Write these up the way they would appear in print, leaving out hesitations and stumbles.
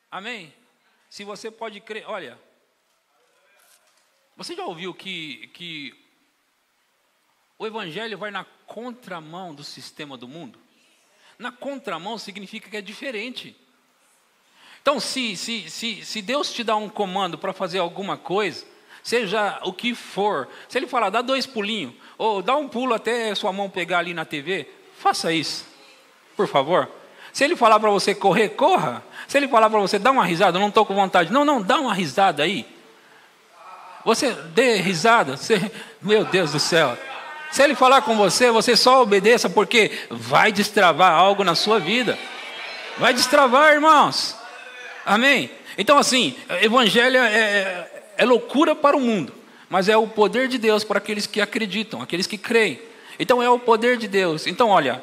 Amém? Se você pode crer, olha, você já ouviu que o evangelho vai na contramão do sistema do mundo? Na contramão significa que é diferente. Então, se Deus te dá um comando para fazer alguma coisa, seja o que for, se Ele falar, dá 2 pulinhos, ou dá um pulo até sua mão pegar ali na TV, faça isso, por favor. Se Ele falar para você correr, corra. Se Ele falar para você, dá uma risada, não estou com vontade. Não, dá uma risada aí. Você dê risada, meu Deus do céu. Se Ele falar com você, você só obedeça, porque vai destravar algo na sua vida. Vai destravar, irmãos. Amém? Então assim, evangelho é loucura para o mundo, mas é o poder de Deus para aqueles que acreditam, aqueles que creem. Então é o poder de Deus. Então olha,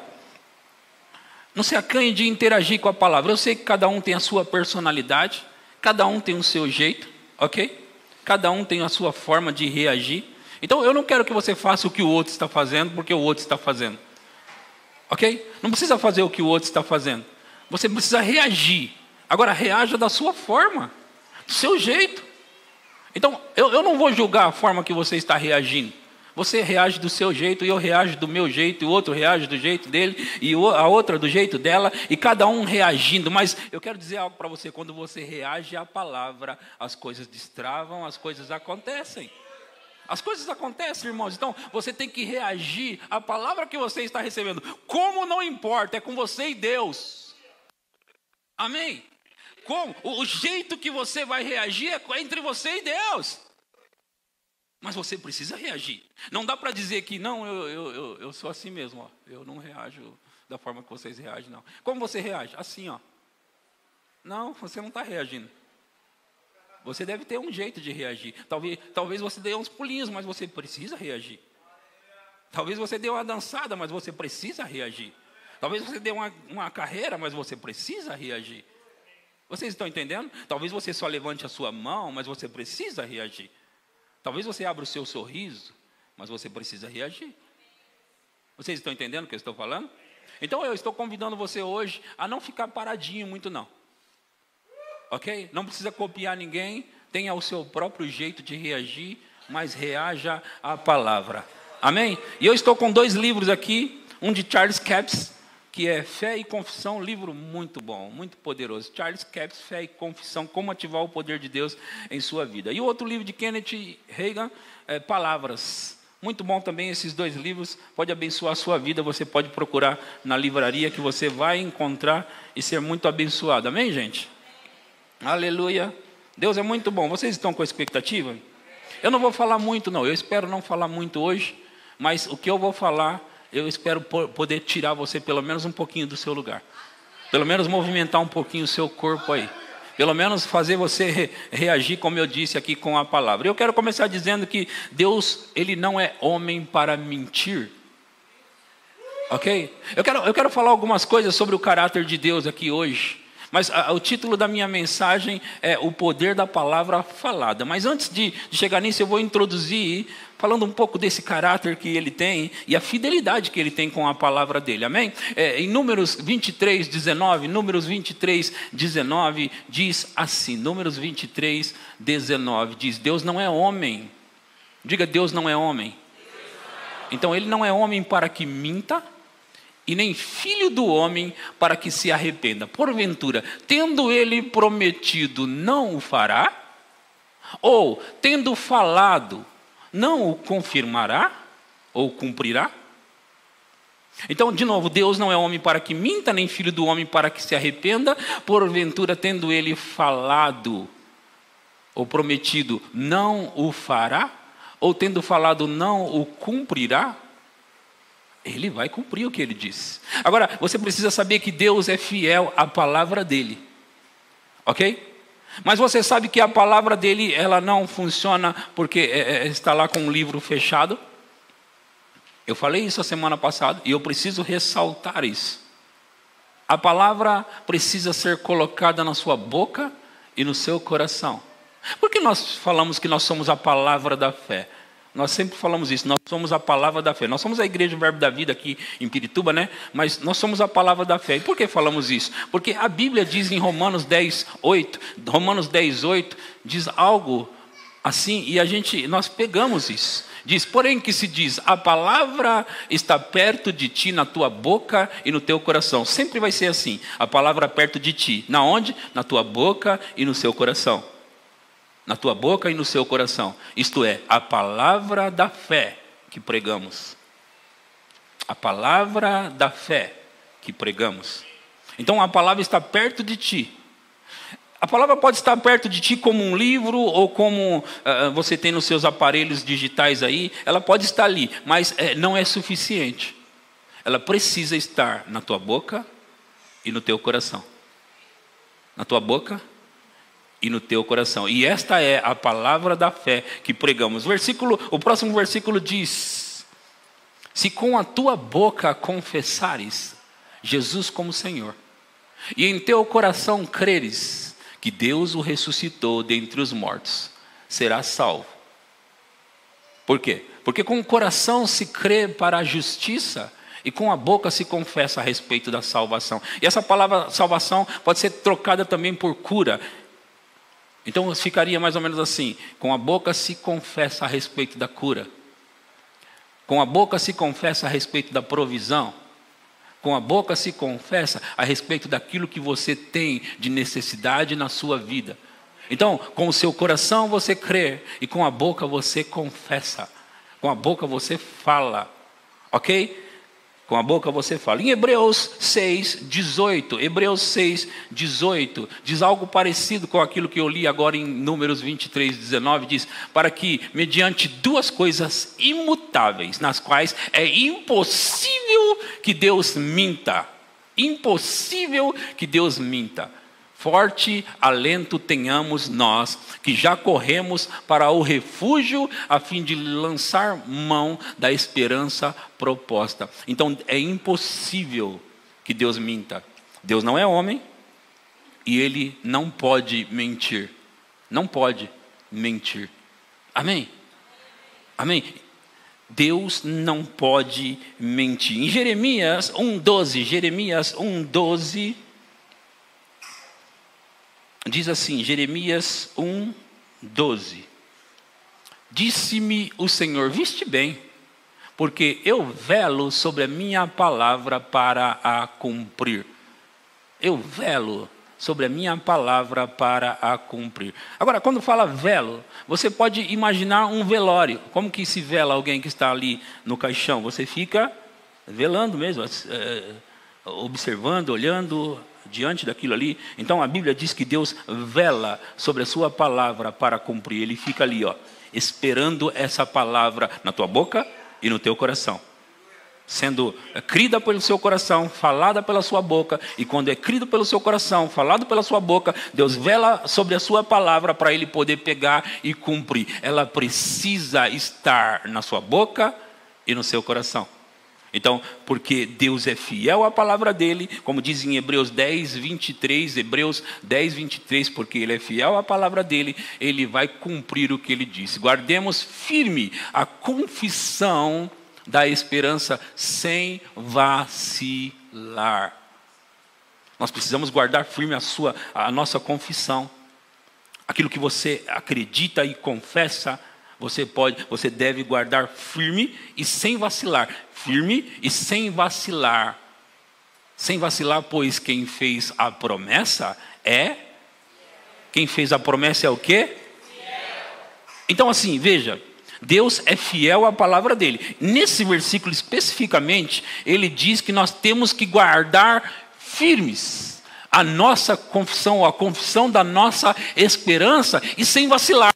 não se acanhe de interagir com a palavra. Eu sei que cada um tem a sua personalidade, cada um tem o seu jeito, ok? Cada um tem a sua forma de reagir. Então eu não quero que você faça o que o outro está fazendo, porque o outro está fazendo. Ok? Não precisa fazer o que o outro está fazendo. Você precisa reagir. Agora reaja da sua forma, do seu jeito. Então eu não vou julgar a forma que você está reagindo. Você reage do seu jeito, e eu reajo do meu jeito, e o outro reage do jeito dele, e a outra do jeito dela, e cada um reagindo. Mas eu quero dizer algo para você: quando você reage à palavra, as coisas destravam, as coisas acontecem. As coisas acontecem, irmãos. Então você tem que reagir à palavra que você está recebendo. Como não importa, é com você e Deus. Amém? O jeito que você vai reagir é entre você e Deus. Mas você precisa reagir. Não dá para dizer que não, eu sou assim mesmo, ó. Eu não reajo da forma que vocês reagem, não. Como você reage? Assim, ó. Não, você não está reagindo. Você deve ter um jeito de reagir. Talvez você dê uns pulinhos, mas você precisa reagir. Talvez você dê uma dançada, mas você precisa reagir. Talvez você dê uma carreira, mas você precisa reagir. Vocês estão entendendo? Talvez você só levante a sua mão, mas você precisa reagir. Talvez você abra o seu sorriso, mas você precisa reagir. Vocês estão entendendo o que eu estou falando? Então eu estou convidando você hoje a não ficar paradinho muito não. Ok? Não precisa copiar ninguém, tenha o seu próprio jeito de reagir, mas reaja à palavra. Amém? E eu estou com 2 livros aqui, um de Charles Capps, que é Fé e Confissão, livro muito bom, muito poderoso. Charles Capps, Fé e Confissão, como ativar o poder de Deus em sua vida. E o outro livro de Kenneth Hagin, Palavras. Muito bom também esses 2 livros, pode abençoar a sua vida, você pode procurar na livraria que você vai encontrar e ser muito abençoado. Amém, gente? Aleluia. Deus é muito bom. Vocês estão com expectativa? Eu não vou falar muito não, eu espero não falar muito hoje, mas o que eu vou falar, eu espero poder tirar você pelo menos um pouquinho do seu lugar. Pelo menos movimentar um pouquinho o seu corpo aí. Pelo menos fazer você reagir, como eu disse aqui, com a palavra. Eu quero começar dizendo que Deus, Ele não é homem para mentir. Ok? Eu quero falar algumas coisas sobre o caráter de Deus aqui hoje. Mas o título da minha mensagem é O Poder da Palavra Falada. Mas antes de chegar nisso, eu vou introduzir, falando um pouco desse caráter que ele tem e a fidelidade que ele tem com a palavra dele. Amém? Em Números 23, 19, Números 23, 19 diz assim. Números 23, 19 diz: Deus não é homem. Diga, Deus não é homem. Então ele não é homem para que minta, e nem filho do homem para que se arrependa. Porventura, tendo ele prometido, não o fará? Ou, tendo falado, não o confirmará? Ou cumprirá? Então, de novo, Deus não é homem para que minta, nem filho do homem para que se arrependa. Porventura, tendo ele falado, ou prometido, não o fará? Ou, tendo falado, não o cumprirá? Ele vai cumprir o que ele disse. Agora, você precisa saber que Deus é fiel à palavra dele. Ok? Mas você sabe que a palavra dele, ela não funciona porque está lá com um livro fechado. Eu falei isso a semana passada e eu preciso ressaltar isso. A palavra precisa ser colocada na sua boca e no seu coração. Por que nós falamos que nós somos a palavra da fé? Nós sempre falamos isso, nós somos a palavra da fé. Nós somos a Igreja Verbo da Vida aqui em Pirituba, né? Mas nós somos a palavra da fé. E por que falamos isso? Porque a Bíblia diz em Romanos 10:8, diz algo assim, e nós pegamos isso. Diz, porém que se diz, a palavra está perto de ti, na tua boca e no teu coração. Sempre vai ser assim, a palavra perto de ti. Na onde? Na tua boca e no seu coração. Na tua boca e no seu coração. Isto é, a palavra da fé que pregamos. A palavra da fé que pregamos. Então a palavra está perto de ti. A palavra pode estar perto de ti como um livro, ou como você tem nos seus aparelhos digitais aí. Ela pode estar ali, mas não é suficiente. Ela precisa estar na tua boca e no teu coração. Na tua boca e no teu coração. E esta é a palavra da fé que pregamos. O próximo versículo diz: se com a tua boca confessares Jesus como Senhor, e em teu coração creres que Deus o ressuscitou dentre os mortos, serás salvo. Por quê? Porque com o coração se crê para a justiça, e com a boca se confessa a respeito da salvação. E essa palavra salvação pode ser trocada também por cura. Então ficaria mais ou menos assim: com a boca se confessa a respeito da cura, com a boca se confessa a respeito da provisão, com a boca se confessa a respeito daquilo que você tem de necessidade na sua vida. Então, com o seu coração você crê, e com a boca você confessa, com a boca você fala, ok? Com a boca você fala. Em Hebreus 6:18, diz algo parecido com aquilo que eu li agora em Números 23:19, diz: para que, mediante duas coisas imutáveis, nas quais é impossível que Deus minta, forte alento tenhamos nós, que já corremos para o refúgio, a fim de lançar mão da esperança proposta. Então é impossível que Deus minta. Deus não é homem, e Ele não pode mentir. Não pode mentir. Amém? Amém? Deus não pode mentir. Em Jeremias 1:12, diz assim, Jeremias 1:12: disse-me o Senhor, viste bem, porque eu velo sobre a minha palavra para a cumprir. Eu velo sobre a minha palavra para a cumprir. Agora, quando fala velo, você pode imaginar um velório. Como que se vela alguém que está ali no caixão? Você fica velando mesmo, observando, olhando diante daquilo ali. Então a Bíblia diz que Deus vela sobre a sua palavra para cumprir. Ele fica ali, esperando essa palavra na tua boca e no teu coração, sendo crida pelo seu coração, falada pela sua boca. E quando é crido pelo seu coração, falado pela sua boca, Deus vela sobre a sua palavra para Ele poder pegar e cumprir. Ela precisa estar na sua boca e no seu coração. Então, porque Deus é fiel à palavra dele, como diz em Hebreus 10:23, porque Ele é fiel à palavra dele, Ele vai cumprir o que Ele disse. Guardemos firme a confissão da esperança sem vacilar. Nós precisamos guardar firme a nossa confissão. Aquilo que você acredita e confessa, você deve guardar firme e sem vacilar. Firme e sem vacilar. Sem vacilar, pois quem fez a promessa é... Quem fez a promessa é o quê? Então assim, veja, Deus é fiel à palavra dele. Nesse versículo especificamente, ele diz que nós temos que guardar firmes a nossa confissão, a confissão da nossa esperança, e sem vacilar.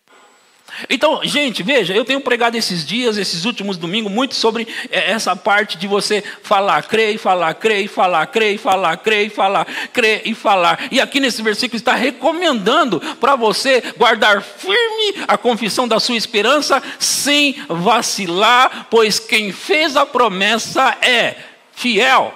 Então, gente, veja, eu tenho pregado esses últimos domingos, muito sobre essa parte de você falar, crer e falar, crer e falar, crer e falar, crer e falar, crer e falar. E aqui nesse versículo está recomendando para você guardar firme a confissão da sua esperança, sem vacilar, pois quem fez a promessa é fiel.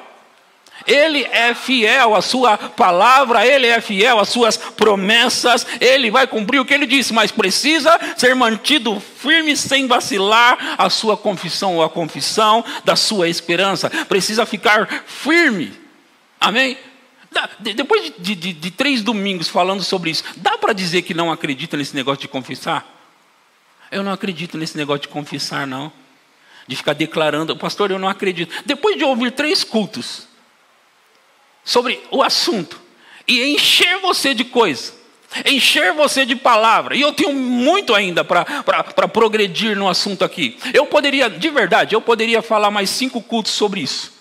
Ele é fiel à sua palavra, Ele é fiel às suas promessas, Ele vai cumprir o que Ele disse, mas precisa ser mantido firme sem vacilar a sua confissão ou a confissão da sua esperança. Precisa ficar firme. Amém? Depois de 3 domingos falando sobre isso, dá para dizer que não acredita nesse negócio de confessar? Eu não acredito nesse negócio de confessar, não. De ficar declarando, pastor, eu não acredito. Depois de ouvir 3 cultos sobre o assunto e encher você de coisa, encher você de palavra, e eu tenho muito ainda para progredir no assunto aqui. Eu poderia, de verdade, eu poderia falar mais 5 cultos sobre isso.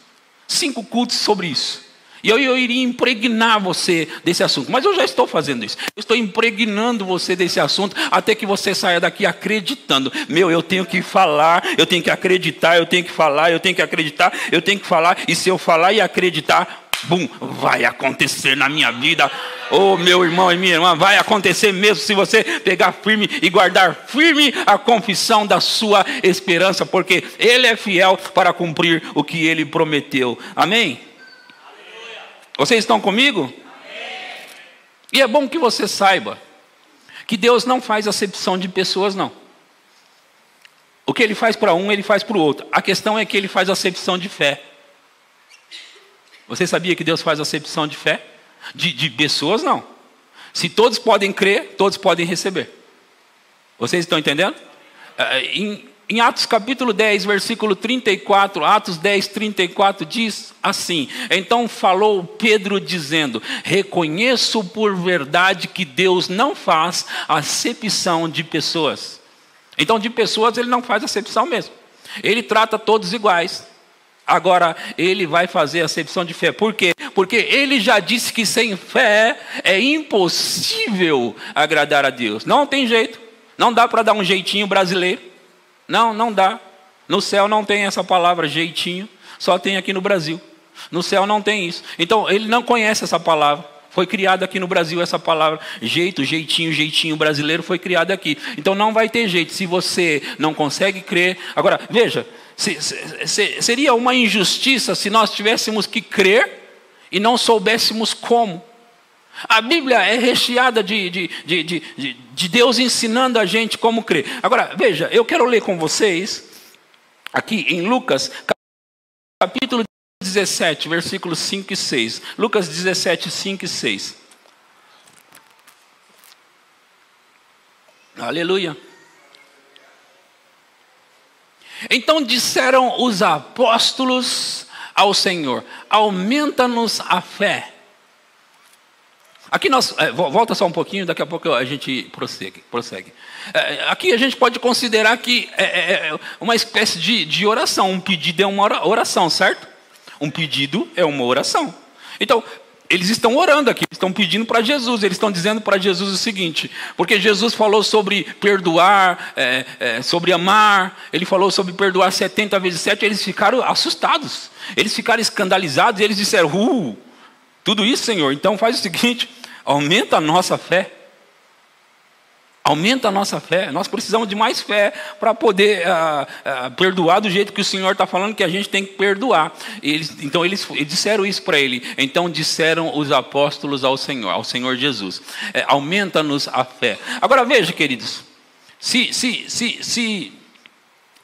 5 cultos sobre isso. E eu iria impregnar você desse assunto. Mas eu já estou fazendo isso. Eu estou impregnando você desse assunto até que você saia daqui acreditando. Eu tenho que falar, eu tenho que acreditar, eu tenho que falar, eu tenho que acreditar, eu tenho que falar. E se eu falar e acreditar, bum, vai acontecer na minha vida. Oh, meu irmão e minha irmã, vai acontecer mesmo se você pegar firme e guardar firme a confissão da sua esperança. Porque Ele é fiel para cumprir o que Ele prometeu. Amém? Vocês estão comigo? Amém. E é bom que você saiba que Deus não faz acepção de pessoas, não. O que Ele faz para um, Ele faz para o outro. A questão é que Ele faz acepção de fé. Você sabia que Deus faz acepção de fé? De pessoas, não. Se todos podem crer, todos podem receber. Vocês estão entendendo? Em Atos capítulo 10, versículo 34, Atos 10, 34, diz assim: então falou Pedro dizendo, reconheço por verdade que Deus não faz acepção de pessoas. Então de pessoas Ele não faz acepção mesmo. Ele trata todos iguais. Agora Ele vai fazer acepção de fé. Por quê? Porque Ele já disse que sem fé é impossível agradar a Deus. Não tem jeito. Não dá para dar um jeitinho brasileiro. Não dá. No céu não tem essa palavra jeitinho, só tem aqui no Brasil. No céu não tem isso. Então Ele não conhece essa palavra. Foi criada aqui no Brasil essa palavra jeitinho brasileiro foi criada aqui. Então não vai ter jeito se você não consegue crer. Agora, veja, seria uma injustiça se nós tivéssemos que crer e não soubéssemos como. A Bíblia é recheada de Deus ensinando a gente como crer. Agora, veja, eu quero ler com vocês, aqui em Lucas, capítulo 17, versículos 5 e 6. Lucas 17, 5 e 6. Aleluia. Então disseram os apóstolos ao Senhor, aumenta-nos a fé. Aqui nós, volta só um pouquinho, daqui a pouco a gente prossegue. Aqui a gente pode considerar que é uma espécie de oração. Um pedido é uma oração, certo? Um pedido é uma oração. Então, eles estão orando aqui, estão pedindo para Jesus, eles estão dizendo para Jesus o seguinte, porque Jesus falou sobre perdoar, sobre amar, Ele falou sobre perdoar 70 vezes 7, eles ficaram assustados, eles ficaram escandalizados, e eles disseram, tudo isso, Senhor, então faz o seguinte, aumenta a nossa fé. Aumenta a nossa fé. Nós precisamos de mais fé para poder perdoar do jeito que o Senhor está falando que a gente tem que perdoar. Então eles disseram isso para Ele. Então disseram os apóstolos ao Senhor Jesus. Aumenta-nos a fé. Agora veja, queridos. Se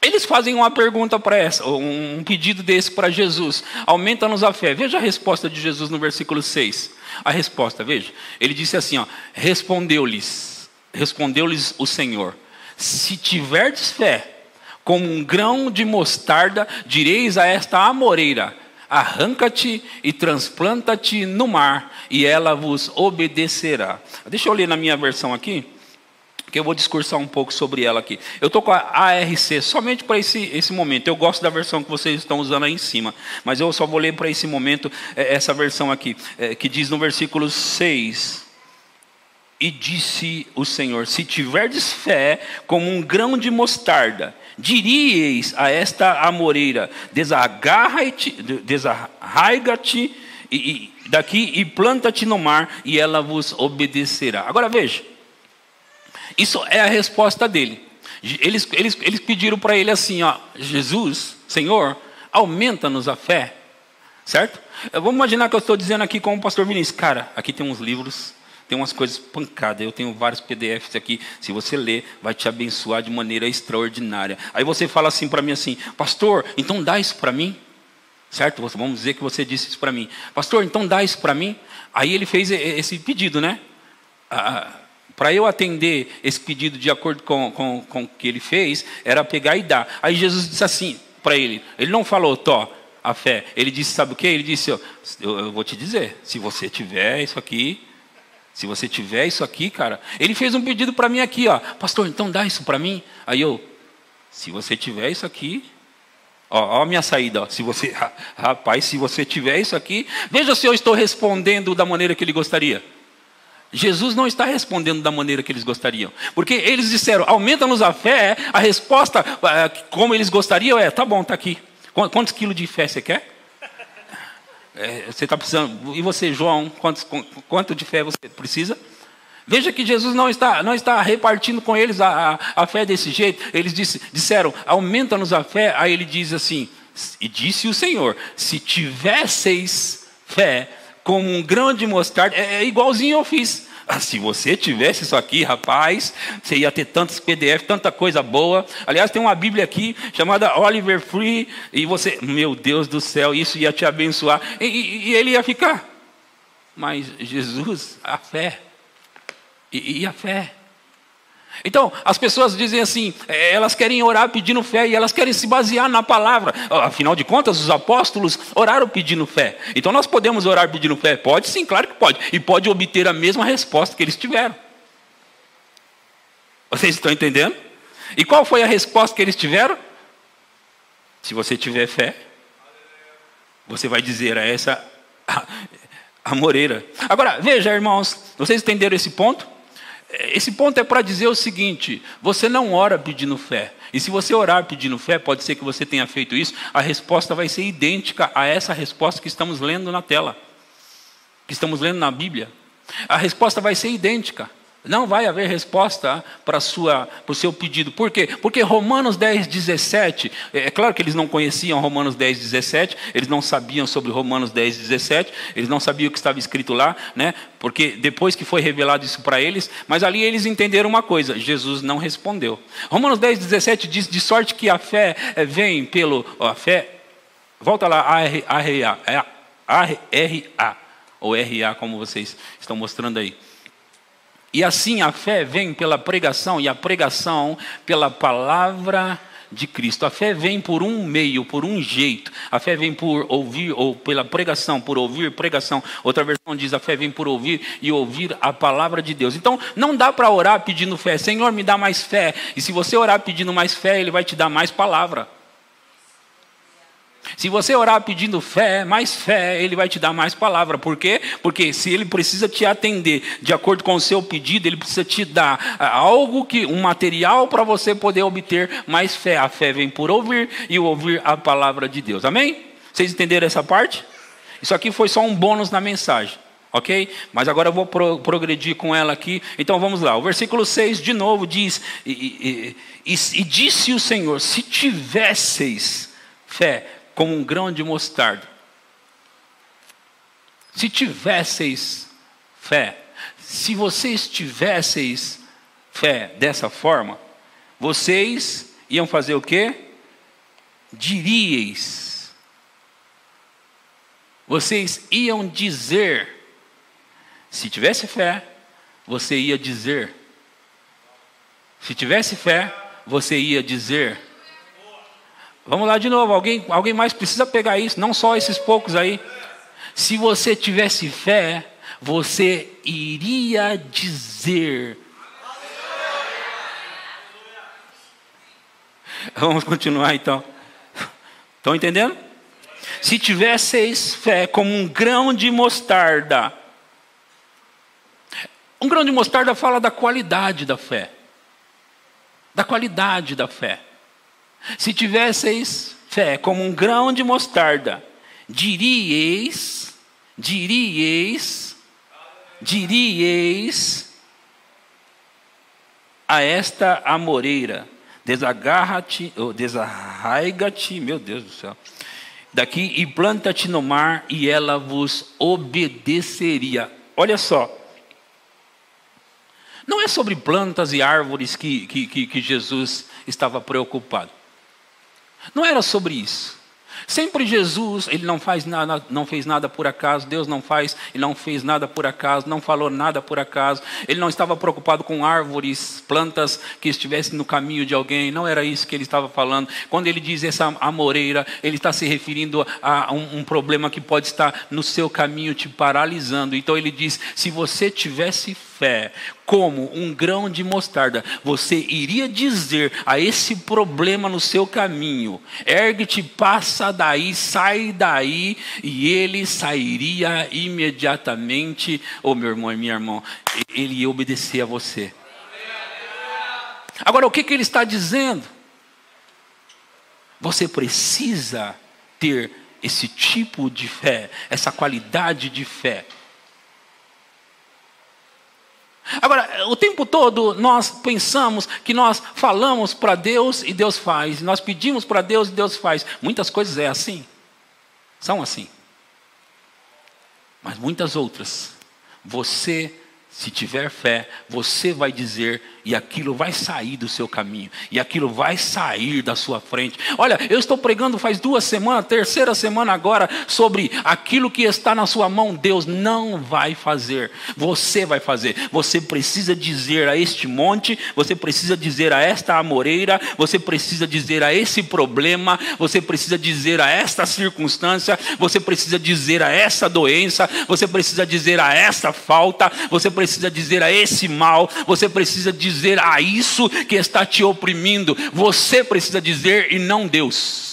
eles fazem uma pergunta para um pedido desse para Jesus, aumenta-nos a fé. Veja a resposta de Jesus no versículo 6. A resposta, veja. Ele disse assim, respondeu-lhes o Senhor, se tiverdes fé, como um grão de mostarda, direis a esta amoreira, arranca-te e transplanta-te no mar, e ela vos obedecerá. Deixa eu ler na minha versão aqui, que eu vou discursar um pouco sobre ela aqui. Eu estou com a ARC somente para esse momento. Eu gosto da versão que vocês estão usando aí em cima, mas eu só vou ler para esse momento essa versão aqui, que diz no versículo 6... E disse o Senhor, se tiverdes fé como um grão de mostarda, diríeis a esta amoreira, desarraiga-te daqui e planta-te no mar, e ela vos obedecerá. Agora veja, isso é a resposta dele. Eles pediram para ele assim, Jesus, Senhor, aumenta-nos a fé. Certo? Vamos imaginar que eu estou dizendo aqui com o pastor Vinícius. Cara, aqui tem uns livros, tem umas coisas pancadas. Eu tenho vários PDFs aqui. Se você ler, vai te abençoar de maneira extraordinária. Aí você fala assim para mim assim, pastor, então dá isso para mim. Certo? Vamos dizer que você disse isso para mim. Pastor, então dá isso para mim. Aí ele fez esse pedido, né? Para eu atender esse pedido de acordo com o que ele fez, era pegar e dar. Aí Jesus disse assim para ele. Ele não falou, Tó, a fé. Ele disse, sabe o quê? Ele disse, eu vou te dizer, se você tiver isso aqui, cara. Ele fez um pedido para mim aqui, ó. Pastor, então dá isso para mim. Aí se você tiver isso aqui, ó a minha saída, ó. Rapaz, se você tiver isso aqui, veja se eu estou respondendo da maneira que ele gostaria. Jesus não está respondendo da maneira que eles gostariam. Porque eles disseram, aumenta-nos a fé, a resposta, como eles gostariam, tá bom, está aqui. Quantos quilos de fé você quer? Você está precisando. E você, João, quanto de fé você precisa? Veja que Jesus não está repartindo com eles a fé desse jeito. Eles disseram, aumenta-nos a fé. Aí ele diz assim, e disse o Senhor, se tivesseis fé como um grão de mostarda, igualzinho eu fiz. Se você tivesse isso aqui, rapaz, você ia ter tantos PDF, tanta coisa boa. Aliás, tem uma Bíblia aqui chamada Oliver Free, e você, meu Deus do céu, isso ia te abençoar. E ele ia ficar. Mas Jesus, a fé. E a fé. Então, as pessoas dizem assim, elas querem orar pedindo fé e elas querem se basear na palavra. Afinal de contas, os apóstolos oraram pedindo fé. Então, nós podemos orar pedindo fé? Pode sim, claro que pode. E pode obter a mesma resposta que eles tiveram. Vocês estão entendendo? E qual foi a resposta que eles tiveram? Se você tiver fé, você vai dizer a essa amoreira. Agora, veja, irmãos, vocês entenderam esse ponto? Esse ponto é para dizer o seguinte, você não ora pedindo fé. E se você orar pedindo fé, pode ser que você tenha feito isso, a resposta vai ser idêntica a essa resposta que estamos lendo na tela. Que estamos lendo na Bíblia. A resposta vai ser idêntica. Não vai haver resposta para o seu pedido. Por quê? Porque Romanos 10, 17, é claro que eles não conheciam Romanos 10, 17, eles não sabiam sobre Romanos 10, 17, eles não sabiam o que estava escrito lá, né? Porque depois que foi revelado isso para eles, mas ali eles entenderam uma coisa, Jesus não respondeu. Romanos 10, 17 diz, de sorte que a fé vem pelo... A fé, volta lá, A-R-A, ou R-A, como vocês estão mostrando aí. E assim a fé vem pela pregação, e a pregação pela palavra de Cristo. A fé vem por um meio, por um jeito. A fé vem por ouvir, ou pela pregação, por ouvir pregação. Outra versão diz, a fé vem por ouvir e ouvir a palavra de Deus. Então, não dá para orar pedindo fé. Senhor, me dá mais fé. E se você orar pedindo mais fé, Ele vai te dar mais palavra. Se você orar pedindo fé, mais fé, Ele vai te dar mais palavra. Por quê? Porque se Ele precisa te atender de acordo com o seu pedido, Ele precisa te dar algo, um material para você poder obter mais fé. A fé vem por ouvir e ouvir a palavra de Deus. Amém? Vocês entenderam essa parte? Isso aqui foi só um bônus na mensagem. Ok? Mas agora eu vou progredir com ela aqui. Então vamos lá. O versículo 6 de novo diz, e disse o Senhor, se tivesseis fé como um grão de mostarda. Se tivesseis fé, se vocês tivesseis fé dessa forma, vocês iam fazer o quê? Diríeis. Vocês iam dizer. Se tivesse fé, você ia dizer. Se tivesse fé, você ia dizer. Vamos lá de novo, alguém mais precisa pegar isso, não só esses poucos aí. Se você tivesse fé, você iria dizer. Vamos continuar então. Estão entendendo? Se tivesseis fé como um grão de mostarda. Um grão de mostarda fala da qualidade da fé. Da qualidade da fé. Se tivesseis fé como um grão de mostarda, diríeis a esta amoreira, desarraiga-te, meu Deus do céu, daqui e planta-te no mar, e ela vos obedeceria. Olha só. Não é sobre plantas e árvores que Jesus estava preocupado. Não era sobre isso. Sempre Jesus, ele não fez nada por acaso. Deus ele não fez nada por acaso, não falou nada por acaso. Ele não estava preocupado com árvores, plantas que estivessem no caminho de alguém. Não era isso que ele estava falando. Quando ele diz essa amoreira, ele está se referindo a um problema que pode estar no seu caminho te paralisando. Então ele diz, se você tivesse fé, como um grão de mostarda, você iria dizer a esse problema no seu caminho, ergue-te, passa daí, sai daí, e ele sairia imediatamente. Oh, meu irmão e minha irmã, ele ia obedecer a você. Agora, o que ele está dizendo? Você precisa ter esse tipo de fé, essa qualidade de fé. Agora, o tempo todo nós pensamos que nós falamos para Deus e Deus faz. Nós pedimos para Deus e Deus faz. Muitas coisas é assim. São assim. Mas muitas outras, você, se tiver fé, você vai dizer e aquilo vai sair do seu caminho. E aquilo vai sair da sua frente. Olha, eu estou pregando faz 2 semanas, 3ª semana agora, sobre aquilo que está na sua mão. Deus não vai fazer. Você vai fazer. Você precisa dizer a este monte, você precisa dizer a esta amoreira, você precisa dizer a esse problema, você precisa dizer a esta circunstância, você precisa dizer a essa doença, você precisa dizer a esta falta, você precisa dizer a esse mal, você precisa dizer a isso que está te oprimindo. Você precisa dizer e não Deus.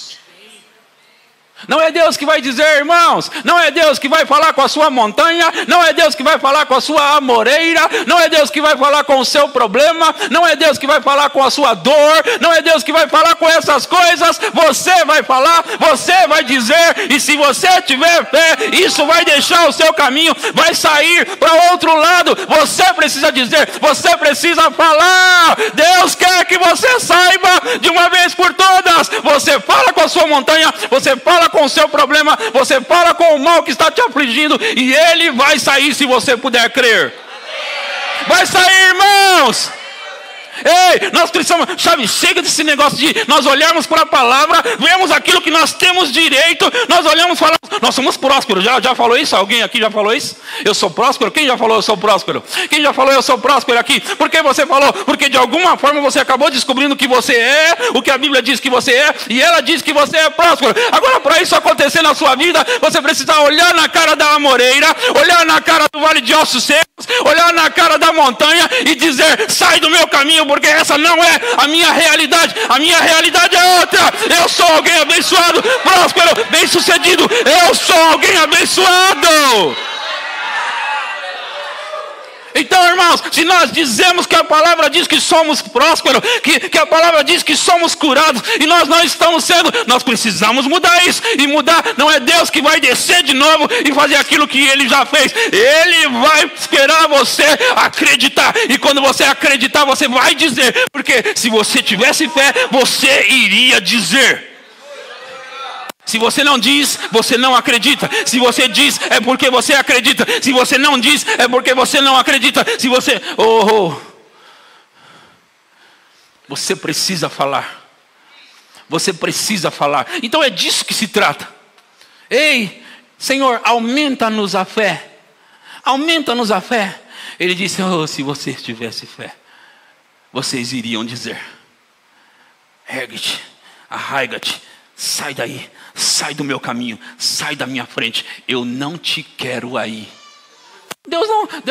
Não é Deus que vai dizer, irmãos. Não é Deus que vai falar com a sua montanha. Não é Deus que vai falar com a sua amoreira. Não é Deus que vai falar com o seu problema. Não é Deus que vai falar com a sua dor. Não é Deus que vai falar com essas coisas. Você vai falar, você vai dizer. E se você tiver fé, isso vai deixar o seu caminho, vai sair para outro lado. Você precisa dizer, você precisa falar. Deus quer que você saiba de uma vez por todas. Você fala com a sua montanha, você fala com o seu problema, você fala com o mal que está te afligindo, e ele vai sair se você puder crer. Vai sair, irmãos. Ei, nós precisamos, sabe, chega desse negócio de nós olharmos para a palavra, vemos aquilo que nós temos direito, nós olhamos e falamos, nós somos prósperos. Já falou isso? Alguém aqui já falou isso? Eu sou próspero? Quem já falou eu sou próspero? Quem já falou eu sou próspero aqui? Por que você falou? Porque de alguma forma você acabou descobrindo que você é o que a Bíblia diz que você é, e ela diz que você é próspero. Agora, para isso acontecer na sua vida, você precisa olhar na cara da amoreira, olhar na cara do vale de ossos secos, olhar na cara da montanha e dizer, sai do meu caminho, porque essa não é a minha realidade. A minha realidade é outra. Eu sou alguém abençoado, próspero, bem-sucedido. Eu sou alguém abençoado. Então, irmãos, se nós dizemos que a palavra diz que somos prósperos, que a palavra diz que somos curados, e nós não estamos sendo, nós precisamos mudar isso. E mudar não é Deus que vai descer de novo e fazer aquilo que Ele já fez. Ele vai esperar você acreditar. E quando você acreditar, você vai dizer. Porque se você tivesse fé, você iria dizer. Se você não diz, você não acredita. Se você diz, é porque você acredita. Se você não diz, é porque você não acredita. Se você... Você precisa falar. Você precisa falar. Então é disso que se trata. Ei, Senhor, aumenta-nos a fé. Aumenta-nos a fé. Ele disse, se vocês tivessem fé, vocês iriam dizer, ergue-te, arraiga-te, sai daí. Sai do meu caminho, sai da minha frente, eu não te quero aí. Deus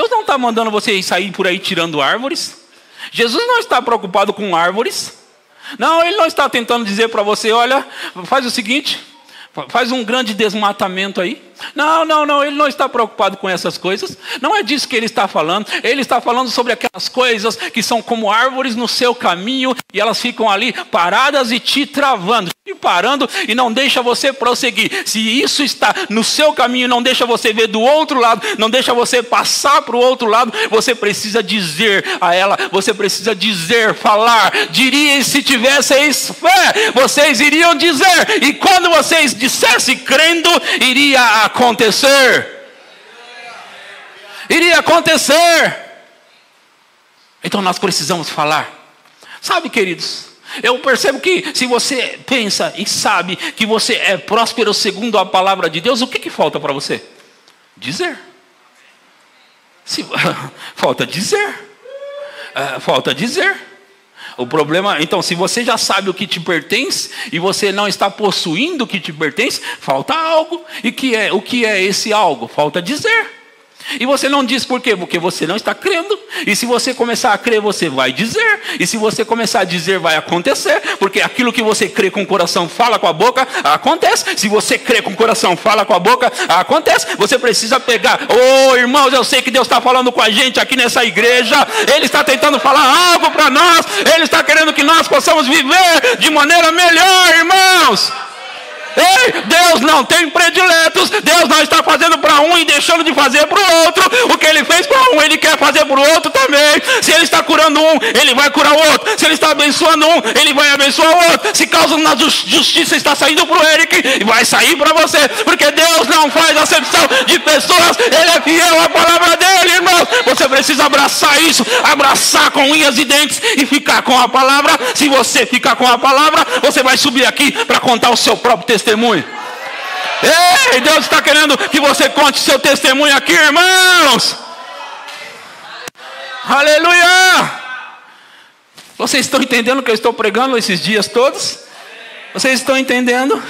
não está mandando você sair por aí tirando árvores. Jesus não está preocupado com árvores. Não, Ele não está tentando dizer para você, olha, faz o seguinte, faz um grande desmatamento aí. Não, ele não está preocupado com essas coisas. Não é disso que ele está falando. Ele está falando sobre aquelas coisas que são como árvores no seu caminho e elas ficam ali paradas e te travando, te parando e não deixa você prosseguir. Se isso está no seu caminho, não deixa você ver do outro lado, não deixa você passar para o outro lado, você precisa dizer a ela, você precisa dizer, falar. Diria, se tivesseis fé, vocês iriam dizer, e quando vocês dissessem crendo, iria acontecer. Iria acontecer. Então nós precisamos falar. Sabe, queridos, eu percebo que se você pensa e sabe que você é próspero segundo a palavra de Deus, o que falta para você? Dizer. Falta dizer. Falta dizer. O problema, então, se você já sabe o que te pertence e você não está possuindo o que te pertence, falta algo. E o que é esse algo? Falta dizer. E você não diz por quê? Porque você não está crendo. E se você começar a crer, você vai dizer. E se você começar a dizer, vai acontecer. Porque aquilo que você crê com o coração, fala com a boca, acontece. Se você crê com o coração, fala com a boca, acontece. Você precisa pegar. Oh, irmãos, eu sei que Deus está falando com a gente aqui nessa igreja. Ele está tentando falar algo para nós. Ele está querendo que nós possamos viver de maneira melhor, irmãos. Ei, Deus não tem prediletos. Deus não está fazendo para um e deixando de fazer para o outro. O que Ele fez para um, Ele quer fazer para o outro também. Se Ele está curando um, Ele vai curar o outro. Se Ele está abençoando um, Ele vai abençoar o outro. Se causa na justiça está saindo para o Eric, vai sair para você. Porque Deus não faz acepção de pessoas. Ele é fiel à palavra dEle, irmãos. Você precisa abraçar isso. Abraçar com unhas e dentes e ficar com a palavra. Se você ficar com a palavra, você vai subir aqui para contar o seu próprio testemunho. Ei, Deus está querendo que você conte seu testemunho aqui, irmãos. Aleluia. Vocês estão entendendo o que eu estou pregando esses dias todos? Vocês estão entendendo?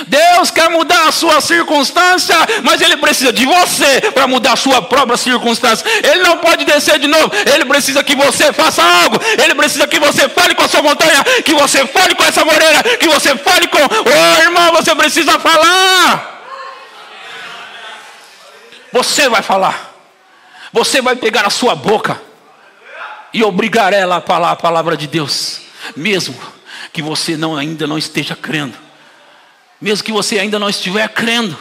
Deus quer mudar a sua circunstância, mas Ele precisa de você para mudar a sua própria circunstância. Ele não pode descer de novo. Ele precisa que você faça algo. Ele precisa que você fale com a sua montanha, que você fale com essa moreira, que você fale com... Oh, irmão, você precisa falar. Você vai falar. Você vai pegar a sua boca e obrigar ela a falar a palavra de Deus, mesmo que você ainda não esteja crendo. Mesmo que você ainda não estiver crendo,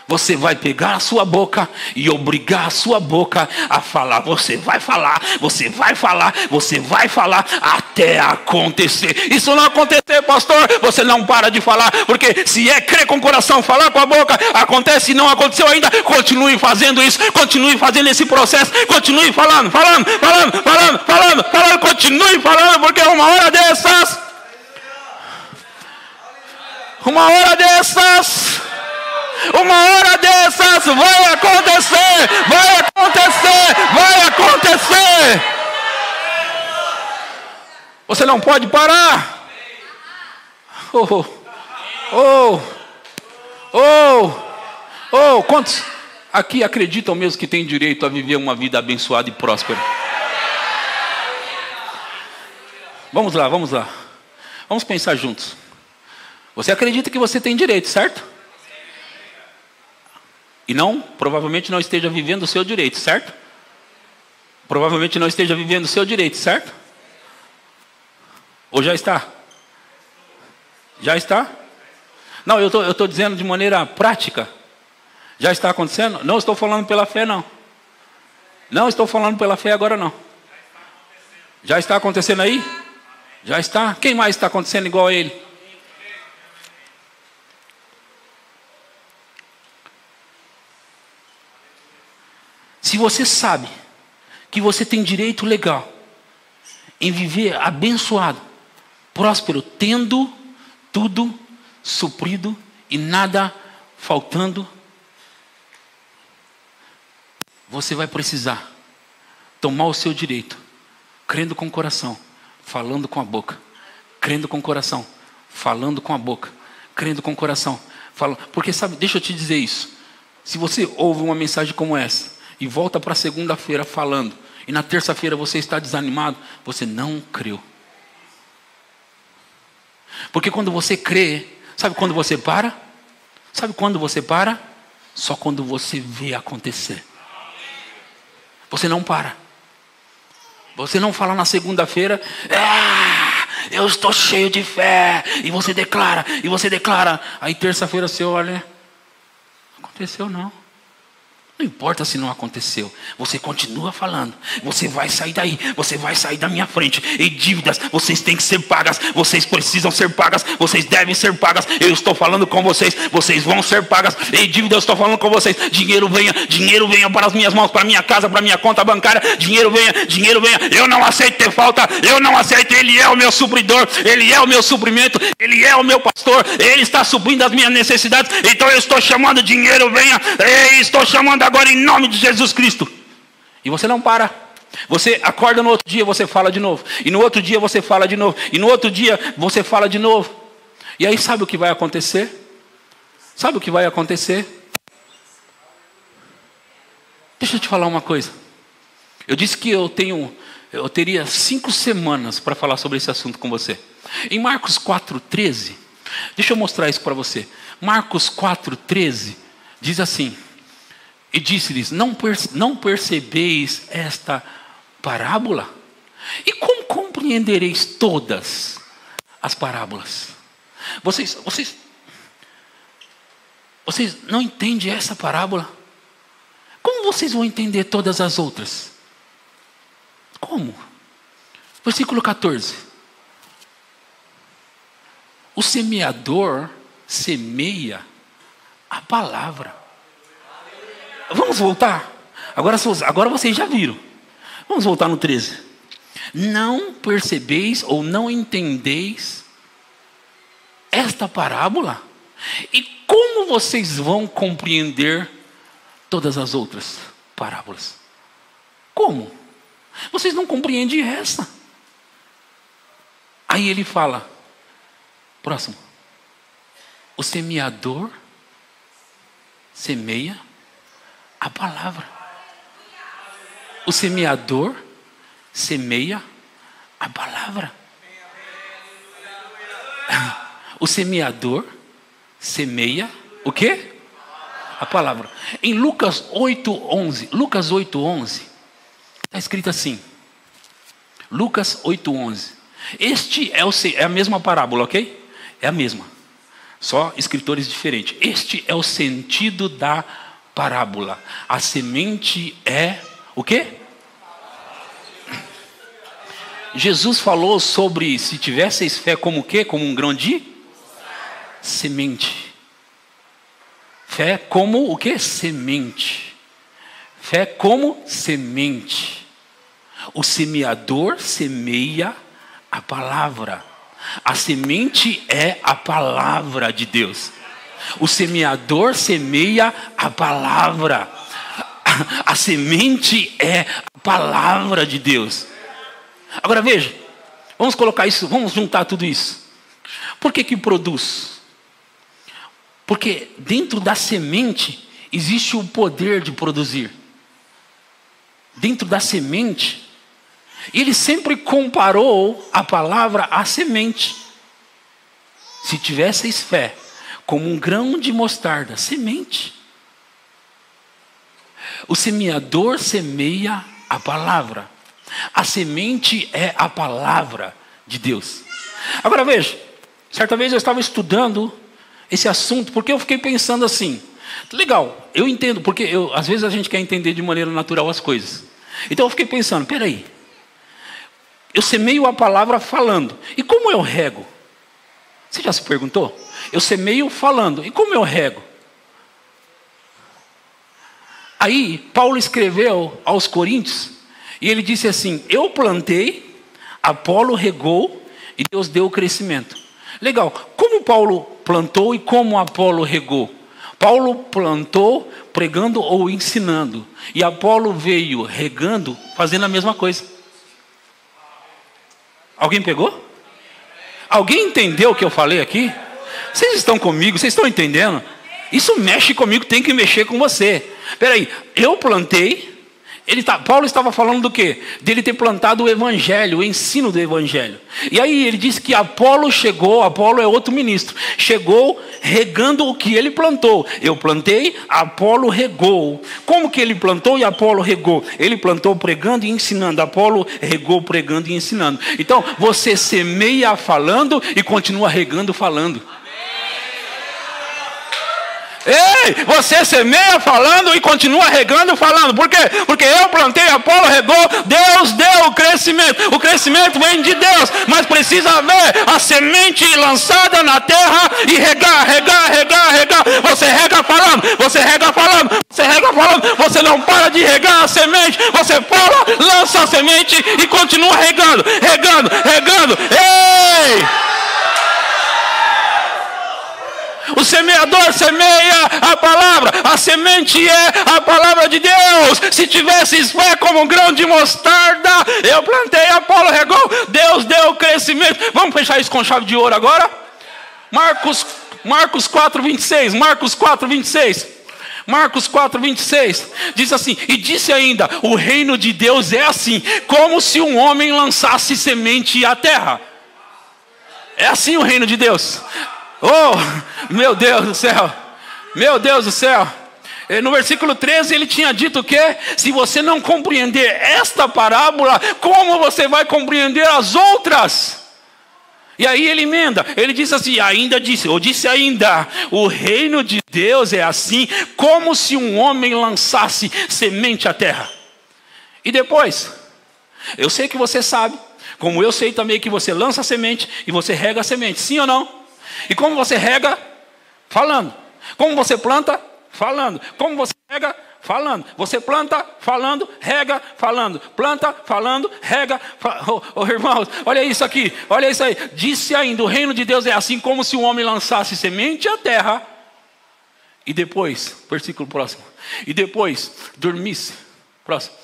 você vai pegar a sua boca e obrigar a sua boca a falar. Você vai falar, você vai falar, você vai falar até acontecer. Isso não acontecer, pastor, você não para de falar. Porque se é crer com o coração, falar com a boca, acontece e não aconteceu ainda, continue fazendo isso. Continue fazendo esse processo. Continue falando, continue falando, porque uma hora dessas... Uma hora dessas vai acontecer, vai acontecer. Você não pode parar. Quantos aqui acreditam mesmo que tem direito a viver uma vida abençoada e próspera? Vamos lá. Vamos pensar juntos. Você acredita que você tem direito, certo? E provavelmente não esteja vivendo o seu direito, certo? Provavelmente não esteja vivendo o seu direito, certo? Ou já está? Já está? Não, eu estou dizendo de maneira prática. Já está acontecendo? Não estou falando pela fé, não. Não estou falando pela fé agora, não. Já está acontecendo aí? Já está? Quem mais está acontecendo igual a ele? Se você sabe que você tem direito legal em viver abençoado, próspero, tendo tudo suprido e nada faltando, você vai precisar tomar o seu direito, crendo com o coração, falando com a boca, crendo com o coração, falando com a boca, crendo com o coração, falando. Porque sabe, deixa eu te dizer isso. Se você ouve uma mensagem como essa e volta para segunda-feira falando, e na terça-feira você está desanimado, você não creu. Porque quando você crê, sabe quando você para? Sabe quando você para? Só quando você vê acontecer. Você não para. Você não fala na segunda-feira, eu estou cheio de fé. E você declara. Aí terça-feira você olha, não aconteceu não. Não importa se não aconteceu, você continua falando. Você vai sair daí, você vai sair da minha frente. E dívidas, vocês têm que ser pagas. Vocês precisam ser pagas, vocês devem ser pagas. Eu estou falando com vocês, vocês vão ser pagas. E dívidas, eu estou falando com vocês. Dinheiro venha para as minhas mãos, para a minha casa, para a minha conta bancária. Dinheiro venha. Eu não aceito ter falta, eu não aceito. Ele é o meu supridor, Ele é o meu suprimento, Ele é o meu pastor. Ele está suprindo as minhas necessidades. Então eu estou chamando dinheiro venha. Estou chamando agora em nome de Jesus Cristo. E você não para. Você acorda no outro dia, você fala de novo. E no outro dia você fala de novo. E no outro dia você fala de novo. E aí sabe o que vai acontecer? Sabe o que vai acontecer? Deixa eu te falar uma coisa. Eu disse que eu teria 5 semanas para falar sobre esse assunto com você. Em Marcos 4,13, deixa eu mostrar isso para você. Marcos 4,13 diz assim: e disse-lhes, não percebeis esta parábola? E como compreendereis todas as parábolas? Vocês não entendem essa parábola? Como vocês vão entender todas as outras? Como? Versículo 14. O semeador semeia a palavra. Vamos voltar? Agora vocês já viram. Vamos voltar no 13. Não percebeis ou não entendeis esta parábola? E como vocês vão compreender todas as outras parábolas? Como? Vocês não compreendem essa. Aí ele fala, próximo. O semeador semeia a palavra. O semeador semeia a palavra. O semeador semeia o quê? A palavra. Em Lucas 8:11, está escrito assim. Lucas 8:11. Este é a mesma parábola, ok? É a mesma. Só escritores diferentes. Este é o sentido da parábola. A semente é o quê? Jesus falou sobre se tivesseis fé como o quê? Como um grão de semente. Fé como o quê? Semente. Fé como semente. O semeador semeia a palavra. A semente é a palavra de Deus. O semeador semeia a palavra. A semente é a palavra de Deus. Agora veja, vamos colocar isso, vamos juntar tudo isso. Por que produz? Porque dentro da semente existe o poder de produzir. Dentro da semente, ele sempre comparou a palavra à semente. Se tivesseis fé, como um grão de mostarda, semente. O semeador semeia a palavra. A semente é a palavra de Deus. Agora veja, certa vez eu estava estudando esse assunto, porque eu fiquei pensando assim, legal, eu entendo, porque às vezes a gente quer entender de maneira natural as coisas. Então eu fiquei pensando, peraí, eu semeio a palavra falando, e como eu rego? Você já se perguntou? Eu semeio falando, e como eu rego? Aí Paulo escreveu aos Coríntios, e ele disse assim, eu plantei, Apolo regou, e Deus deu o crescimento. Legal, como Paulo plantou e como Apolo regou? Paulo plantou pregando ou ensinando, e Apolo veio regando, fazendo a mesma coisa. Alguém pegou? Alguém entendeu o que eu falei aqui? Vocês estão comigo? Vocês estão entendendo? Isso mexe comigo, tem que mexer com você. Espera aí, eu plantei, Paulo estava falando do quê? Dele ter plantado o evangelho, o ensino do evangelho. E aí ele disse que Apolo é outro ministro, chegou regando o que ele plantou. Eu plantei, Apolo regou. Como que ele plantou e Apolo regou? Ele plantou pregando e ensinando, Apolo regou pregando e ensinando. Então você semeia falando e continua regando falando. Ei, você semeia falando e continua regando falando. Por quê? Porque eu plantei, Apolo regou, Deus deu o crescimento. O crescimento vem de Deus, mas precisa haver a semente lançada na terra e regar. Você rega falando, você rega falando, você rega falando. Você não para de regar a semente. Você fala, lança a semente e continua regando. Ei! O semeador semeia a palavra. A semente é a palavra de Deus. Se tivesses fé como um grão de mostarda, eu plantei, Apolo regou, Deus deu o crescimento. Vamos fechar isso com chave de ouro agora? Marcos 4:26. Marcos 4:26 diz assim: e disse ainda, o reino de Deus é assim, como se um homem lançasse semente à terra. É assim o reino de Deus. Oh, meu Deus do céu. Meu Deus do céu. No versículo 13 ele tinha dito que se você não compreender esta parábola, como você vai compreender as outras? E aí ele emenda, ele diz assim, disse ainda, o reino de Deus é assim, como se um homem lançasse semente à terra. E depois, eu sei que você sabe, como eu sei também que você lança a semente e você rega a semente, sim ou não? E como você rega? Falando. Como você planta? Falando. Como você rega? Falando. Você planta, falando, rega, falando. Planta, falando, rega. Irmãos, olha isso aqui. Olha isso aí. Disse ainda, o reino de Deus é assim, como se um homem lançasse semente à terra. E depois, versículo próximo. E depois dormisse. Próximo.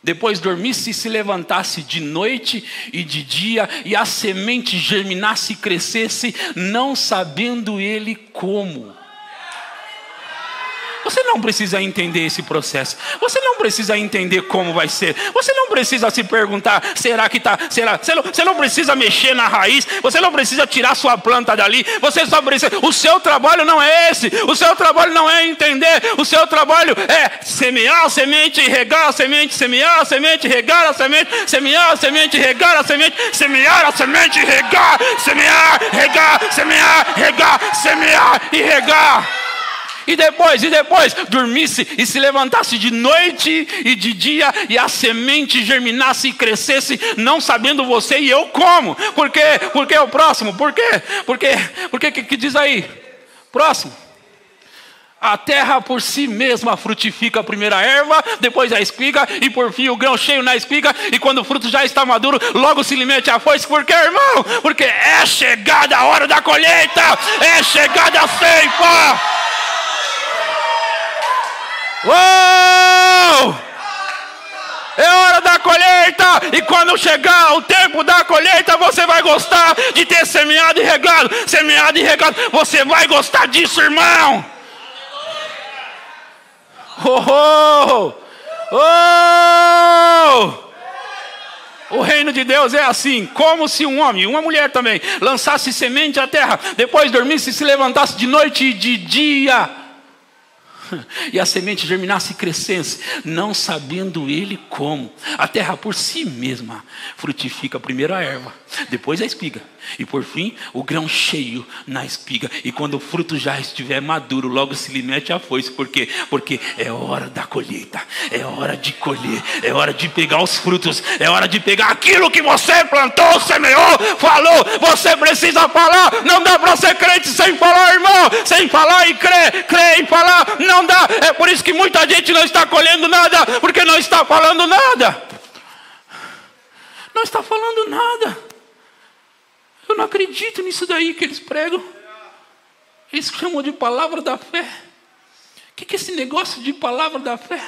Depois dormisse e se levantasse de noite e de dia, e a semente germinasse e crescesse, não sabendo ele como. Você não precisa entender esse processo. Você não precisa entender como vai ser. Você não precisa se perguntar, será que está? Você não precisa mexer na raiz. Você não precisa tirar sua planta dali. Você só precisa. O seu trabalho não é esse. O seu trabalho não é entender. O seu trabalho é semear a semente, regar a semente, semear a semente, regar a semente, semear a semente, regar a semente, semear a semente, regar, semear, regar, semear, regar, semear e regar. E depois, dormisse e se levantasse de noite e de dia, e a semente germinasse e crescesse, não sabendo você e eu como. Por quê? Porque é o próximo. Por quê? Porque que diz aí? Próximo. A terra por si mesma frutifica a primeira erva, depois a espiga, e por fim o grão cheio na espiga, e quando o fruto já está maduro, logo se lhe mete a foice. Por quê, irmão? Porque é chegada a hora da colheita, é chegada a ceifa. Uou! É hora da colheita, e quando chegar o tempo da colheita, você vai gostar de ter semeado e regado. Você vai gostar disso, irmão. O reino de Deus é assim, como se um homem, uma mulher também, lançasse semente à terra, depois dormisse e se levantasse de noite e de dia, e a semente germinasse e crescesse, não sabendo ele como. A terra por si mesma frutifica primeiro a erva, depois a espiga, e por fim o grão cheio na espiga. E quando o fruto já estiver maduro, logo se lhe mete a foice. Por quê? Porque é hora da colheita, é hora de colher, é hora de pegar os frutos, é hora de pegar aquilo que você plantou, semeou, falou. Você precisa falar. Não dá para ser crente sem falar, irmão. Sem falar e crer e falar, não dá. É por isso que muita gente não está colhendo nada, porque não está falando nada. Não está falando nada. Eu não acredito nisso daí que eles pregam. Eles chamam de palavra da fé. O que é esse negócio de palavra da fé?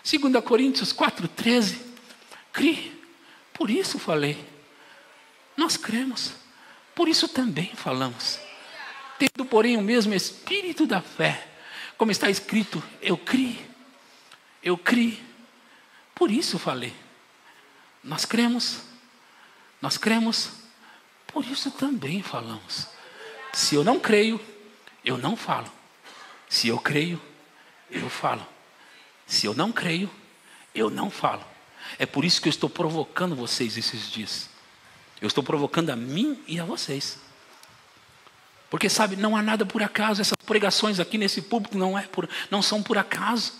2 Coríntios 4:13. Crie, por isso falei. Nós cremos, por isso também falamos. Tendo, porém, o mesmo espírito da fé, como está escrito, eu criei, Por isso falei. Nós cremos, por isso também falamos. Se eu não creio, eu não falo. Se eu creio, eu falo. Se eu não creio, eu não falo. É por isso que eu estou provocando vocês esses dias. Eu estou provocando a mim e a vocês. Porque sabe, não há nada por acaso. Essas pregações aqui nesse púlpito não são por acaso.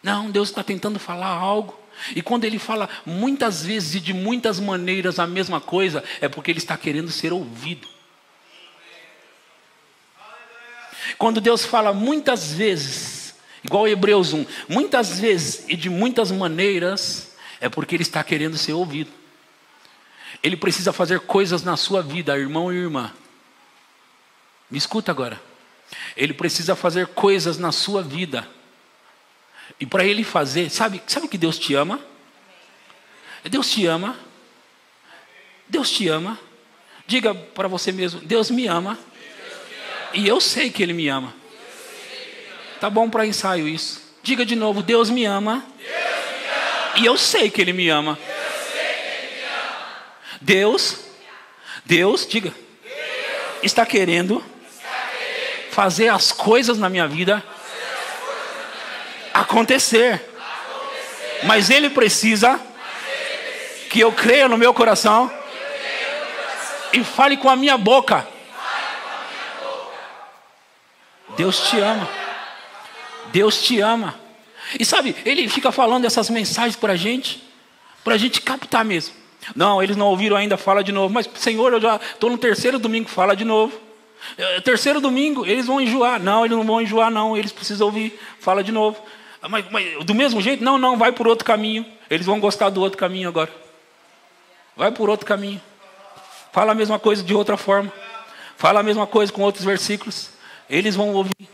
Não, Deus está tentando falar algo. E quando Ele fala muitas vezes e de muitas maneiras a mesma coisa, é porque Ele está querendo ser ouvido. Quando Deus fala muitas vezes, igual Hebreus 1, muitas vezes e de muitas maneiras, é porque Ele está querendo ser ouvido. Ele precisa fazer coisas na sua vida, irmão e irmã. Me escuta agora. Ele precisa fazer coisas na sua vida. E para Ele fazer, sabe que Deus te ama? Deus te ama. Deus te ama. Diga para você mesmo, Deus me ama. E eu sei que Ele me ama. Tá bom para ensaio isso. Diga de novo, Deus me ama. E eu sei que Ele me ama. Deus, diga, está querendo fazer as coisas na minha vida acontecer. Mas Ele precisa que eu creia no meu coração e fale com a minha boca. Deus te ama. Deus te ama. E sabe, Ele fica falando essas mensagens para a gente captar mesmo. Não, eles não ouviram ainda, fala de novo. Mas Senhor, eu já estou no terceiro domingo, fala de novo. Terceiro domingo, eles vão enjoar. Não, eles não vão enjoar não, eles precisam ouvir, fala de novo. Mas do mesmo jeito? Não, vai por outro caminho. Eles vão gostar do outro caminho agora. Vai por outro caminho. Fala a mesma coisa de outra forma. Fala a mesma coisa com outros versículos. Eles vão ouvir.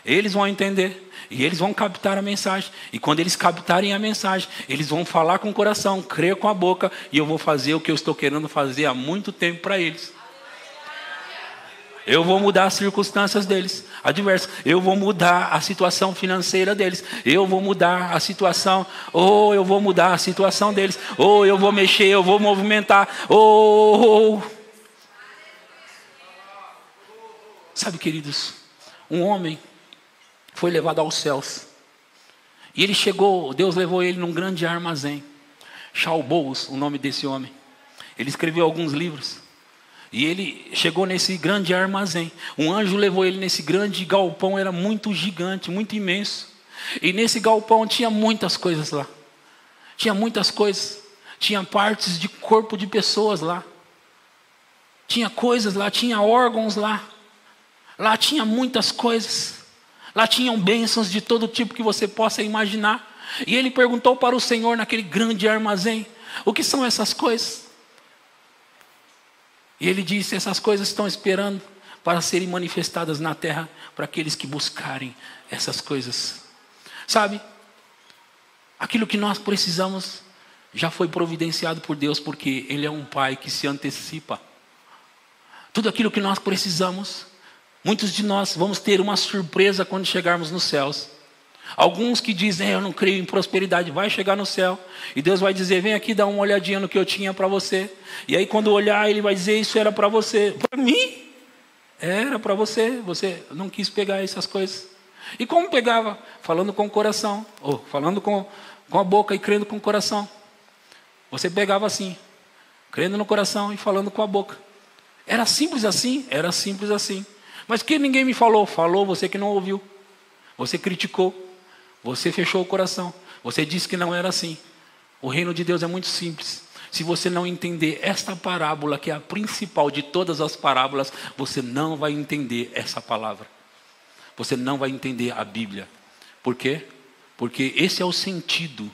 Eles vão entender. E eles vão captar a mensagem. E quando eles captarem a mensagem, eles vão falar com o coração, crer com a boca. E eu vou fazer o que eu estou querendo fazer há muito tempo para eles. Eu vou mudar as circunstâncias deles, adversas. Eu vou mudar a situação financeira deles. Eu vou mudar a situação. Ou eu vou mudar a situação deles. Ou eu vou mexer, eu vou movimentar. Sabe, queridos, um homem foi levado aos céus. E ele chegou, Deus levou ele num grande armazém. Shaul Bowles, o nome desse homem. Ele escreveu alguns livros. E ele chegou nesse grande armazém. Um anjo levou ele nesse grande galpão, era muito gigante, muito imenso. E nesse galpão tinha muitas coisas lá. Tinha muitas coisas. Tinha partes de corpo de pessoas lá. Tinha coisas lá, tinha órgãos lá. Lá tinha muitas coisas. Lá tinham bênçãos de todo tipo que você possa imaginar. E ele perguntou para o Senhor naquele grande armazém: o que são essas coisas? E ele disse: essas coisas estão esperando para serem manifestadas na terra para aqueles que buscarem essas coisas. Sabe, aquilo que nós precisamos já foi providenciado por Deus, porque Ele é um Pai que se antecipa. Tudo aquilo que nós precisamos, muitos de nós vamos ter uma surpresa quando chegarmos nos céus. Alguns que dizem: eu não creio em prosperidade, vai chegar no céu e Deus vai dizer: vem aqui dar uma olhadinha no que eu tinha para você. E aí quando olhar, Ele vai dizer: isso era para você. Para mim? Era para você. Você não quis pegar essas coisas. E como pegava? Falando com o coração, ou falando com a boca e crendo com o coração. Você pegava assim, crendo no coração e falando com a boca. Era simples assim? Era simples assim. Mas que ninguém me falou? Falou você que não ouviu. Você criticou. Você fechou o coração. Você disse que não era assim. O reino de Deus é muito simples. Se você não entender esta parábola, que é a principal de todas as parábolas, você não vai entender essa palavra. Você não vai entender a Bíblia. Por quê? Porque esse é o sentido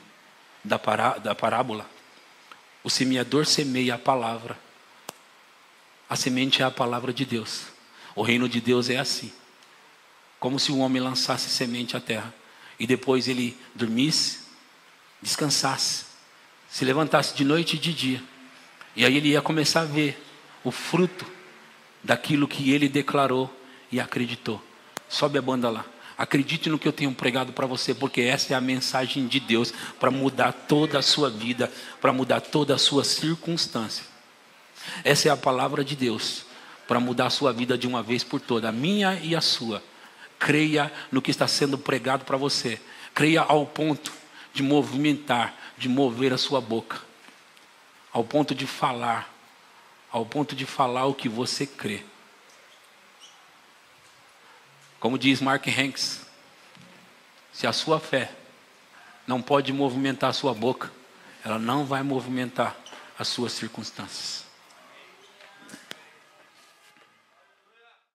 da parábola. O semeador semeia a palavra. A semente é a palavra de Deus. O reino de Deus é assim. Como se um homem lançasse semente à terra. E depois ele dormisse, descansasse, se levantasse de noite e de dia. E aí ele ia começar a ver o fruto daquilo que ele declarou e acreditou. Sobe a banda lá. Acredite no que eu tenho pregado para você, porque essa é a mensagem de Deus para mudar toda a sua vida, para mudar toda a sua circunstância. Essa é a palavra de Deus para mudar a sua vida de uma vez por toda, a minha e a sua. Creia no que está sendo pregado para você. Creia ao ponto de movimentar, de mover a sua boca, ao ponto de falar o que você crê. Como diz Mark Hanks, se a sua fé não pode movimentar a sua boca, ela não vai movimentar as suas circunstâncias.